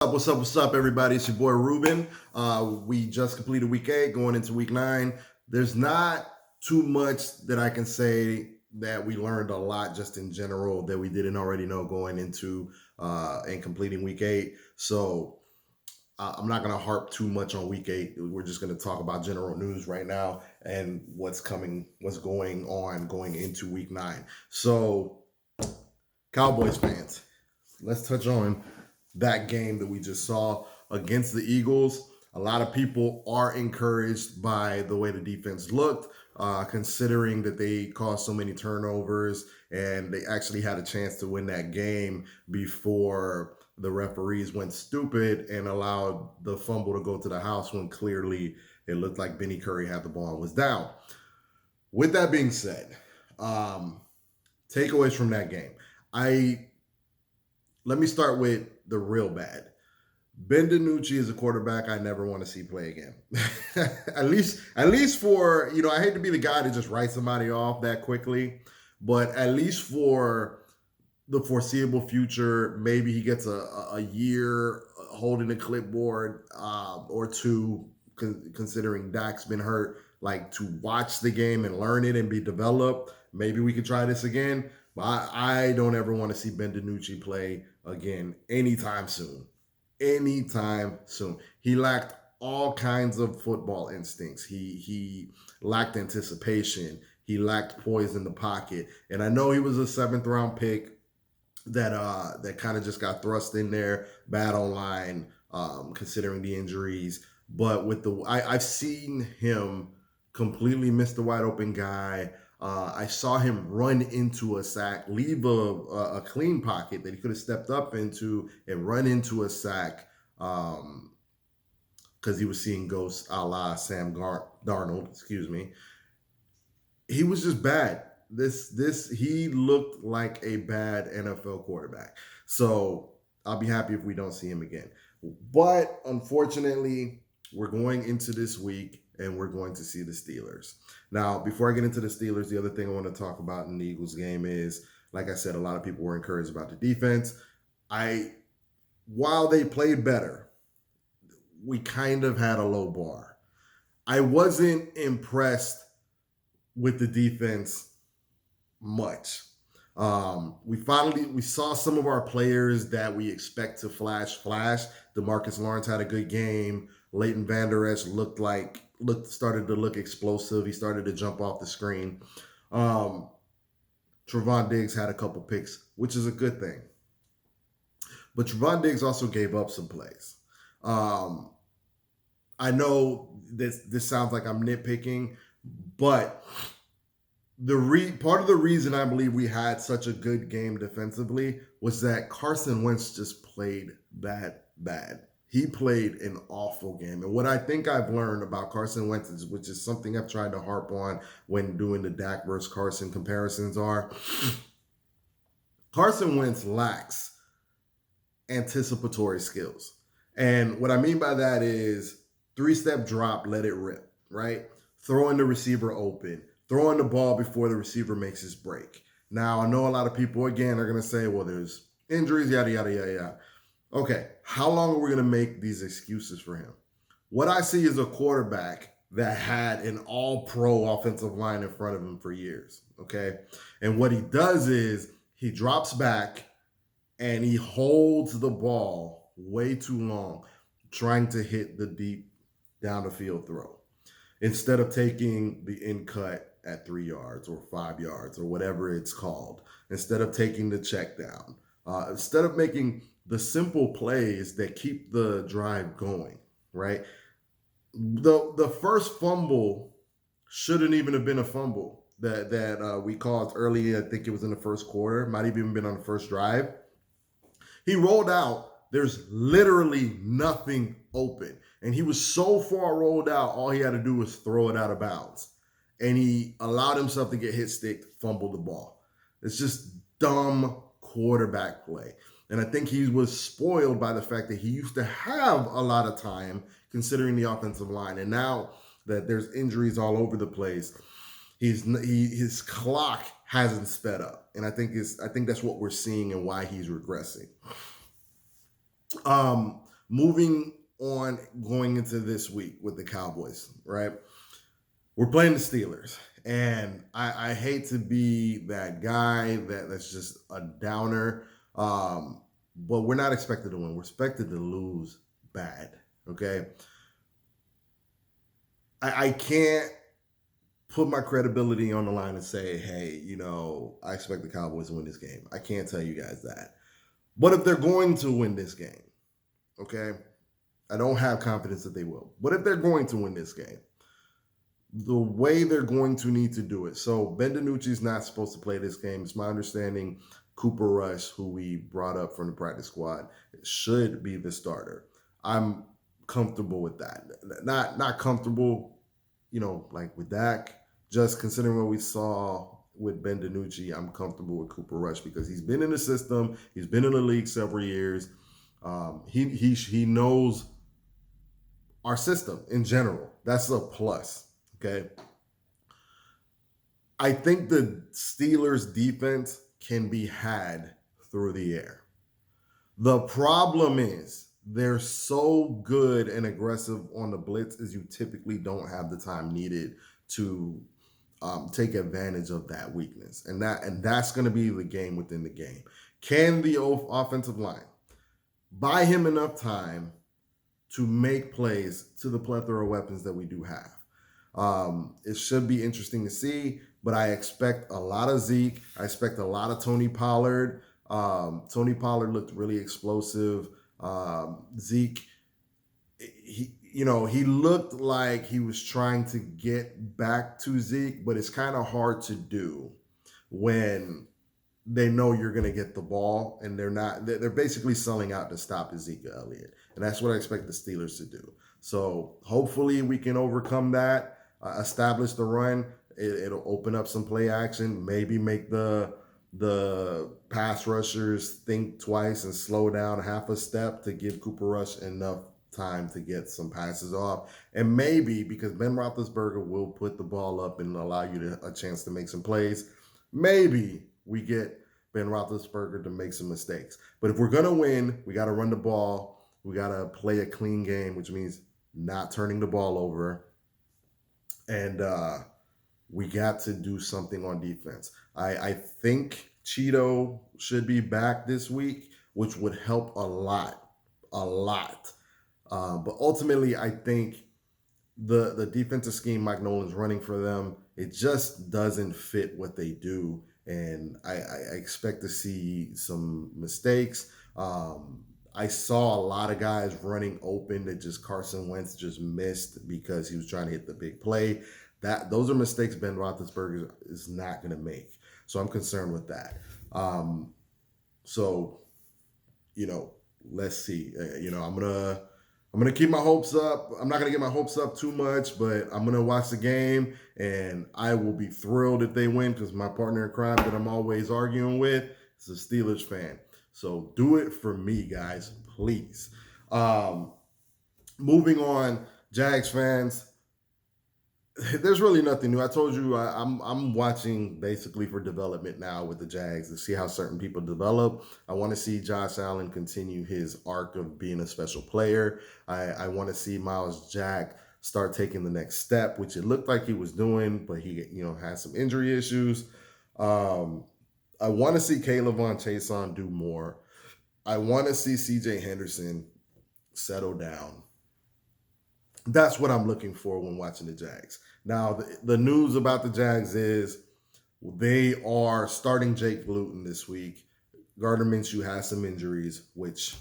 What's up, everybody? It's your boy Ruben. We just completed week 8, going into week 9. There's not too much that I can say that we learned a lot just in general that we didn't already know going into and completing week 8. So I'm not going to harp too much on week 8. We're just going to talk about general news right now and what's going on going into week 9. So, Cowboys fans, let's touch on that game that we just saw against the Eagles. A lot of people are encouraged by the way the defense looked, considering that they caused so many turnovers and they actually had a chance to win that game before the referees went stupid and allowed the fumble to go to the house when clearly it looked like Benny Curry had the ball and was down. With that being said, takeaways from that game. Let me start with the real bad. Ben DiNucci is a quarterback I never want to see play again. at least for, I hate to be the guy to just write somebody off that quickly, but at least for the foreseeable future, maybe he gets a year holding a clipboard or two, considering Dak's been hurt, like to watch the game and learn it and be developed. Maybe we could try this again. But I don't ever want to see Ben DiNucci play again anytime soon. Anytime soon. He lacked all kinds of football instincts. He lacked anticipation. He lacked poise in the pocket. And I know he was a 7th round pick that kind of just got thrust in there, bad online, considering the injuries. But with I've seen him completely miss the wide open guy. I saw him run into a sack, leave a clean pocket that he could have stepped up into and run into a sack because he was seeing ghosts a la Sam Darnold, excuse me. He was just bad. He looked like a bad NFL quarterback. So I'll be happy if we don't see him again. But unfortunately, we're going into this week and we're going to see the Steelers. Now, before I get into the Steelers, the other thing I want to talk about in the Eagles game is, like I said, a lot of people were encouraged about the defense. While they played better, we kind of had a low bar. I wasn't impressed with the defense much. We saw some of our players that we expect to flash. DeMarcus Lawrence had a good game. Leighton Vander Esch started to look explosive. He started to jump off the screen. Trevon Diggs had a couple picks, which is a good thing. But Trevon Diggs also gave up some plays. I know this sounds like I'm nitpicking, but part of the reason I believe we had such a good game defensively was that Carson Wentz just played that bad. He played an awful game. And what I think I've learned about Carson Wentz, which is something I've tried to harp on when doing the Dak versus Carson comparisons, are Carson Wentz lacks anticipatory skills. And what I mean by that is 3-step drop, let it rip, right? Throwing the receiver open, throwing the ball before the receiver makes his break. Now, I know a lot of people, again, are going to say, well, there's injuries, yada, yada, yada, yada. Okay, how long are we going to make these excuses for him? What I see is a quarterback that had an all-pro offensive line in front of him for years, okay? And what he does is he drops back and he holds the ball way too long, trying to hit the deep down the field throw, instead of taking the in cut at 3 yards or 5 yards or whatever it's called, instead of taking the check down, instead of making the simple plays that keep the drive going, right? The first fumble shouldn't even have been a fumble that we caused early. I think it was in the first quarter, might have even been on the first drive. He rolled out. There's literally nothing open. And he was so far rolled out, all he had to do was throw it out of bounds. And he allowed himself to get hit stick, fumble the ball. It's just dumb quarterback play. And I think he was spoiled by the fact that he used to have a lot of time considering the offensive line. And now that there's injuries all over the place, his clock hasn't sped up. And I think that's what we're seeing and why he's regressing. Moving on, going into this week with the Cowboys, right? We're playing the Steelers. And I hate to be that guy that's just a downer. But we're not expected to win. We're expected to lose bad. Okay. I can't put my credibility on the line and say, hey, I expect the Cowboys to win this game. I can't tell you guys that. But if they're going to win this game, okay, I don't have confidence that they will. But if they're going to win this game, the way they're going to need to do it. So Ben DiNucci is not supposed to play this game. It's my understanding Cooper Rush, who we brought up from the practice squad, should be the starter. I'm comfortable with that. Not comfortable, like with Dak. Just considering what we saw with Ben DiNucci, I'm comfortable with Cooper Rush because he's been in the system. He's been in the league several years. He knows our system in general. That's a plus. Okay. I think the Steelers defense can be had through the air. The problem is they're so good and aggressive on the blitz as you typically don't have the time needed to take advantage of that weakness. And that's going to be the game within the game. Can the offensive line buy him enough time to make plays to the plethora of weapons that we do have? It should be interesting to see, but I expect a lot of Zeke. I expect a lot of Tony Pollard. Tony Pollard looked really explosive. Zeke, he looked like he was trying to get back to Zeke, but it's kind of hard to do when they know you're going to get the ball and they're basically selling out to stop Ezekiel Elliott. And that's what I expect the Steelers to do. So hopefully we can overcome that. Establish the run. It'll open up some play action. Maybe make the pass rushers think twice and slow down half a step to give Cooper Rush enough time to get some passes off. And maybe because Ben Roethlisberger will put the ball up and allow you a chance to make some plays, maybe we get Ben Roethlisberger to make some mistakes. But if we're going to win, we got to run the ball. We got to play a clean game, which means not turning the ball over. And we got to do something on defense. I think Cheeto should be back this week, which would help a lot. But ultimately, I think the defensive scheme Mike Nolan's running for them, it just doesn't fit what they do. And I expect to see some mistakes. I saw a lot of guys running open that just Carson Wentz just missed because he was trying to hit the big play. Those are mistakes Ben Roethlisberger is not going to make. So I'm concerned with that. Let's see. I'm gonna keep my hopes up. I'm not gonna get my hopes up too much, but I'm gonna watch the game, and I will be thrilled if they win because my partner in crime that I'm always arguing with is a Steelers fan. So do it for me, guys, please. Moving on, Jags fans. There's really nothing new. I told you I'm watching basically for development now with the Jags to see how certain people develop. I want to see Josh Allen continue his arc of being a special player. I want to see Miles Jack start taking the next step, which it looked like he was doing, but he has some injury issues. I want to see Caleb Von Chason do more. I want to see CJ Henderson settle down. That's what I'm looking for when watching the Jags. Now, the news about the Jags is they are starting Jake Luton this week. Gardner Minshew has some injuries, which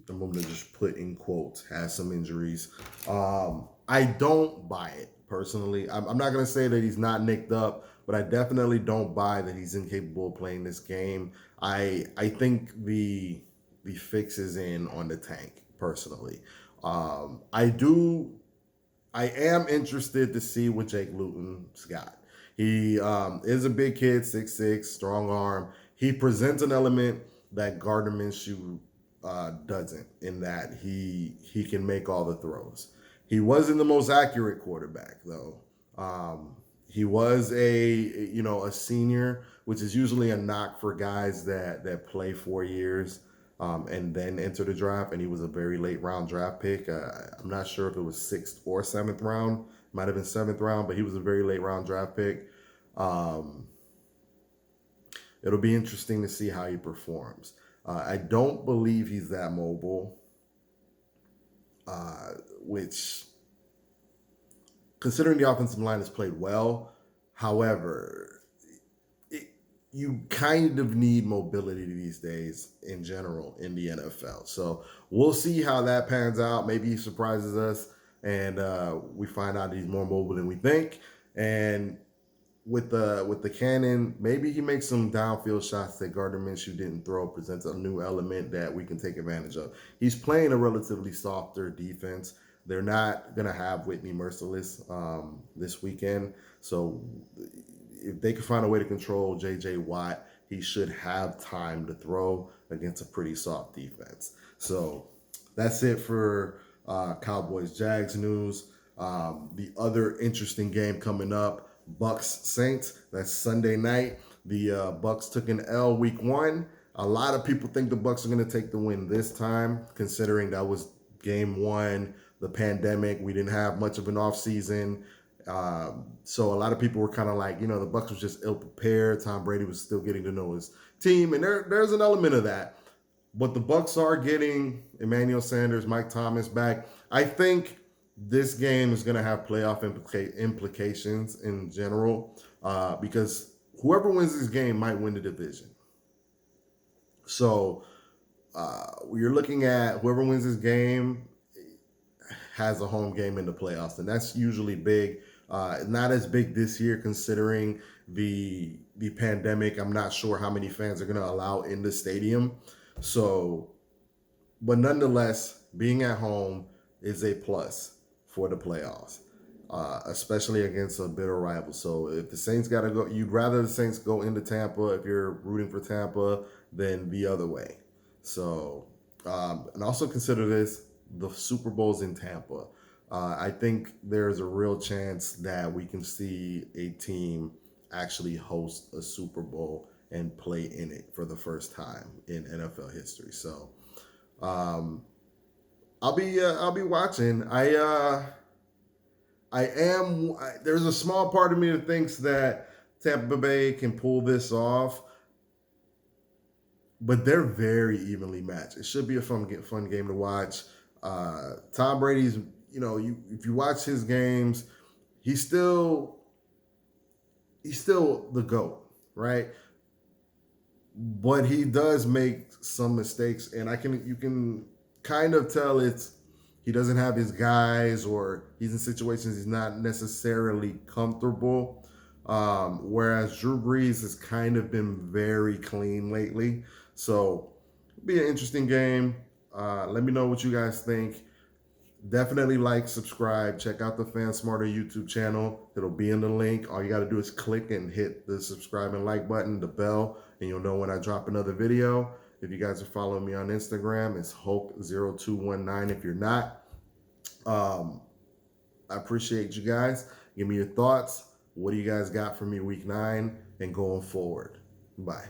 I'm going to just put in quotes, has some injuries. I don't buy it, personally. I'm not going to say that he's not nicked up, but I definitely don't buy that he's incapable of playing this game. I think the fix is in on the tank, personally. I am interested to see what Jake Luton's got. He is a big kid, 6'6", strong arm. He presents an element that Gardner Minshew doesn't, in that he can make all the throws. He wasn't the most accurate quarterback, though. He was a senior, which is usually a knock for guys that play 4 years. and then enter the draft. And he was a very late round draft pick. I'm not sure if it was 6th or 7th round. Might have been 7th round, but he was a very late round draft pick. It'll be interesting to see how he performs. I don't believe he's that mobile, which, considering the offensive line has played well, however, you kind of need mobility these days in general in the NFL. So we'll see how that pans out. Maybe he surprises us and we find out he's more mobile than we think. And with the cannon, maybe he makes some downfield shots that Gardner Minshew didn't throw, presents a new element that we can take advantage of. He's playing a relatively softer defense. They're not going to have Whitney Merciless this weekend. So if they can find a way to control J.J. Watt, he should have time to throw against a pretty soft defense. So that's it for Cowboys Jags news. The other interesting game coming up, Bucks Saints. That's Sunday night. The Bucks took an L week 1. A lot of people think the Bucks are going to take the win this time, considering that was game 1, the pandemic. We didn't have much of an offseason. So a lot of people were kind of like, the Bucks was just ill prepared. Tom Brady was still getting to know his team, and there's an element of that. But the Bucks are getting Emmanuel Sanders, Mike Thomas back. I think this game is going to have playoff implications in general, because whoever wins this game might win the division. So you're looking at whoever wins this game has a home game in the playoffs, and that's usually big. Not as big this year considering the pandemic. I'm not sure how many fans are going to allow in the stadium. So, but nonetheless, being at home is a plus for the playoffs, especially against a bitter rival. So if the Saints got to go, you'd rather the Saints go into Tampa if you're rooting for Tampa than the other way. So, and also consider this, the Super Bowl's in Tampa. I think there's a real chance that we can see a team actually host a Super Bowl and play in it for the first time in NFL history. So I'll be watching. There's a small part of me that thinks that Tampa Bay can pull this off, but they're very evenly matched. It should be a fun game to watch. Tom Brady's, if you watch his games, he's still the GOAT, right? But he does make some mistakes, and you can kind of tell he doesn't have his guys, or he's in situations he's not necessarily comfortable. Whereas Drew Brees has kind of been very clean lately. So it'll be an interesting game. Let me know what you guys think. Definitely like, subscribe, check out the Fan Smarter YouTube channel. It'll be in the link. All you got to do is click and hit the subscribe and like button, the bell, and you'll know when I drop another video. If you guys are following me on Instagram, it's Hulk0219. If you're not, I appreciate you guys. Give me your thoughts. What do you guys got for me week 9 and going forward? Bye.